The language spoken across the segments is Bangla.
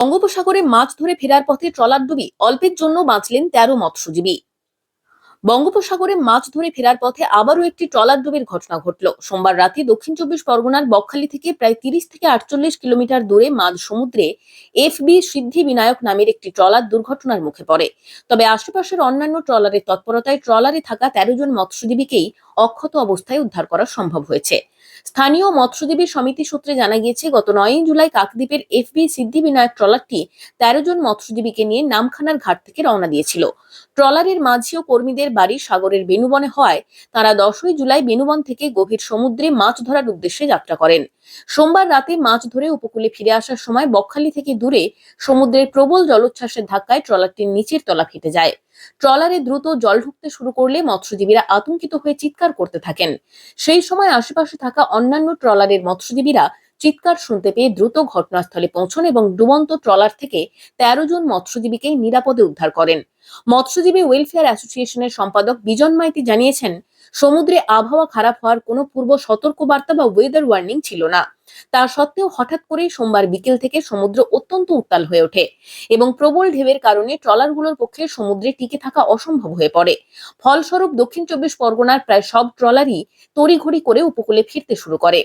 বঙ্গোপসাগরে মাছ ধরে ফেরার পথে ট্রলার ডুবি অল্পের জন্য বাঁচলেন ১৩ মৎস্যজীবী। বঙ্গোপসাগরে মাছ ধরে ফেরার পথে আবারও একটি ট্রলার ডুবির ঘটনা ঘটল। সোমবার রাতে দক্ষিণ চব্বিশ পরগনার বকখালি থেকে প্রায় ৩০ থেকে ৪৮ কিলোমিটার দূরে মাঝ সমুদ্রে এফবি সিদ্ধি বিনায়ক নামের একটি ট্রলার দুর্ঘটনার মুখে পড়ে। তবে আশেপাশের অন্যান্য ট্রলারের তৎপরতায় ট্রলারে থাকা ১৩ জন মৎস্যজীবীকেই অক্ষত অবস্থায় উদ্ধার করা সম্ভব হয়েছে। স্থানীয় মৎস্যজীবী সমিতি সূত্রে জানা গিয়েছে, গত ৯ জুলাই কাকদ্বীপের এফবি সিদ্ধি বিনায়ক ট্রলারটি ১৩ জন মৎস্যজীবীকে নিয়ে নামখানার ঘাট থেকে রওনা দিয়েছিল। ট্রলারের মাঝি ও কর্মীদের বাড়ি সাগরের বেনুবনে হওয়ায় তারা ১০ই জুলাই বেনুবন থেকে গভীর সমুদ্রে মাছ ধরার উদ্দেশ্যে যাত্রা করেন। সোমবার রাতে মাছ ধরে উপকূলে ফিরে আসার সময় বকখালি থেকে দূরে সমুদ্রের প্রবল জলোচ্ছ্বাসের ধাক্কায় ট্রলারটির নিচের তলা ফেটে যায়। ট্রলারে দ্রুত জল ঢুকতে শুরু করলে মৎস্যজীবীরা আতঙ্কিত হয়ে চিৎকার করতে থাকেন। সেই সময় আশেপাশে থাকা অন্যান্য ট্রলারের মৎস্যজীবীরা চিৎকার শুনতে পেয়ে দ্রুত ঘটনাস্থলে পৌঁছন এবং ডুবন্ত ট্রলার থেকে ১৩ জন মৎস্যজীবীকে নিরাপদে উদ্ধার করেন। মৎস্যজীবী ওয়েলফেয়ার অ্যাসোসিয়েশনের সম্পাদক বিজন মাইতি জানিয়েছেন, সমুদ্রে আবহাওয়া খারাপ হওয়ার কোনো পূর্ব সতর্কবার্তা বা ওয়েদার ওয়ার্নিং ছিল না। তা সত্ত্বেও হঠাৎ করেই সোমবার বিকেল থেকে সমুদ্র অত্যন্ত উত্তাল হয়ে ওঠে এবং প্রবল ঢেউয়ের কারণে ট্রলারগুলোর পক্ষে সমুদ্রে টিকে থাকা অসম্ভব হয়ে পড়ে। ফলস্বরূপ দক্ষিণ চব্বিশ পরগনার প্রায় সব ট্রলারই তড়িঘড়ি করে উপকূলে ফিরতে শুরু করে।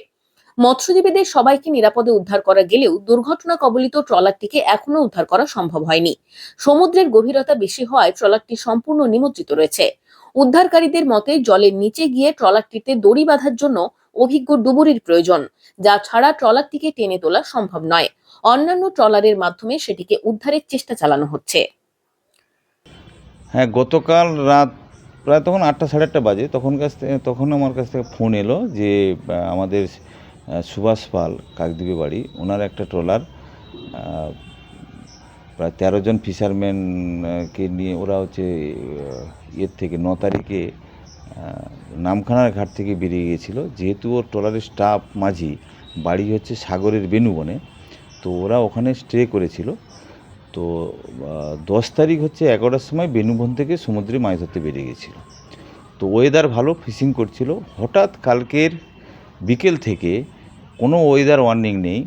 মৎস্যজীবীদের সবাইকে নিরাপদে উদ্ধার করা গেলেও দুর্ঘটনা কবলিত ট্রলারটিকে এখনো উদ্ধার করা সম্ভব হয়নি। সমুদ্রের গভীরতা বেশি হওয়ায় ট্রলারটি সম্পূর্ণ নিমজ্জিত রয়েছে। উদ্ধারকারীদের মতে জলের নিচে গিয়ে ট্রলারটিতে দড়ি বাঁধার জন্য অভিজ্ঞ ডুবুরির প্রয়োজন, যা ছাড়া ট্রলারটিকে টেনে তোলা সম্ভব নয়। অন্যান্য ট্রলারের মাধ্যমে সেটিকে উদ্ধারের চেষ্টা চালানো হচ্ছে। হ্যাঁ, গতকাল রাত প্রায় তখন ৮টা সাড়ে ৮টা বাজে, তখন আমার কাছ থেকে ফোন এলো যে আমাদের সুভাষ পাল কাকদ্বীপে বাড়ি, ওনার একটা ট্রলার প্রায় ১৩ জন ফিশারম্যানকে নিয়ে ওরা ইয়ের থেকে ৯ তারিখে নামখানার ঘাট থেকে বেরিয়ে গিয়েছিল। যেহেতু ওর ট্রলারের স্টাফ মাঝি বাড়ি হচ্ছে সাগরের বেনুবনে, তো ওরা ওখানে স্টে করেছিল। তো ১০ তারিখ হচ্ছে ১১টার সময় বেনুবন থেকে সমুদ্রে মাছ ধরতে বেরিয়ে গেছিলো। তো ওয়েদার ভালো, ফিশিং করছিল। হঠাৎ কালকের বিকেল থেকে কোনো ওয়েদার ওয়ার্নিং নেই,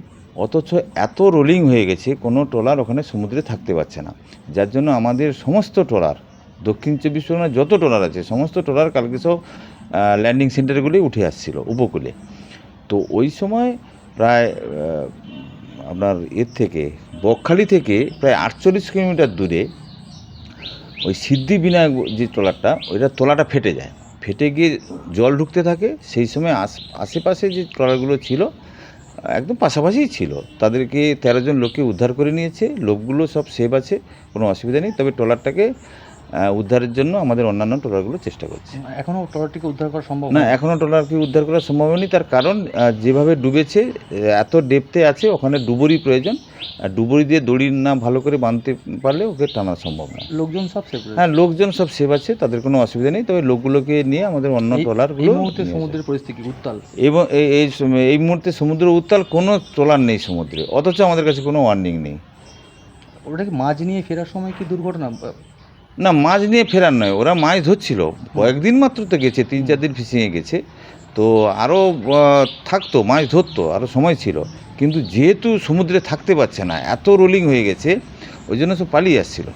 অথচ এত রোলিং হয়ে গেছে কোনো ট্রলার ওখানে সমুদ্রে থাকতে পারছে না। যার জন্য আমাদের সমস্ত ট্রলার, দক্ষিণ চব্বিশ পরগনার যত ট্রলার আছে সমস্ত ট্রলার কালকে সব ল্যান্ডিং সেন্টারগুলোই উঠে আসছিল উপকূলে। তো ওই সময় প্রায় আপনার থেকে বকখালি থেকে প্রায় ৪৮ কিলোমিটার দূরে ওই সিদ্ধি বিনায়ক যে ট্রলারটা, ওইটা তলাটা ফেটে যায়, ফেটে গিয়ে জল ঢুকতে থাকে। সেই সময় আশেপাশে যে ট্রলারগুলো ছিল একদম পাশাপাশিই ছিল, তাদেরকে ১৩ জন লোককে উদ্ধার করে নিয়েছে। লোকগুলো সব সেভ আছে, কোনো অসুবিধা নেই। তবে ট্রলারটাকে উদ্ধারের জন্য আমাদের অন্যান্য ট্রলারগুলো চেষ্টা করছে। এখনও ট্রলারটিকে উদ্ধার করা সম্ভব না, এখনও ট্রলারকে উদ্ধার করা সম্ভব হয়নি। তার কারণ যেভাবে ডুবেছে এত ডেপথে আছে, ওখানে ডুবুরি প্রয়োজন। আর ডুবুরি দিয়ে দড়ি না ভালো করে বাঁধতে পারলে ওকে টানা সম্ভব না। লোকজন সব সেভ? হ্যাঁ, লোকজন সব সেভ আছে, তাদের কোনো অসুবিধা নেই। তবে লোকগুলোকে নিয়ে আমাদের অন্য ট্রলারগুলো। এই মুহূর্তে সমুদ্রের পরিস্থিতি উত্তাল এবং এই মুহূর্তে সমুদ্র উত্তাল, কোনো ট্রলার নেই সমুদ্রে, অথচ আমাদের কাছে কোনো ওয়ার্নিং নেই। ওটা কি মাছ নিয়ে ফেরার সময় কি দুর্ঘটনা? না, মাছ নিয়ে ফেরার নয়, ওরা মাছ ধরছিল। কয়েকদিন মাত্র তো গেছে, ৩-৪ দিন ফিশিংয়ে গেছে। তো আরও থাকতো, মাছ ধরতো, আরও সময় ছিল। কিন্তু যেহেতু সমুদ্রে থাকতে পারছে না, এত রোলিং হয়ে গেছে, ওই জন্য সব পালিয়ে আসছিল।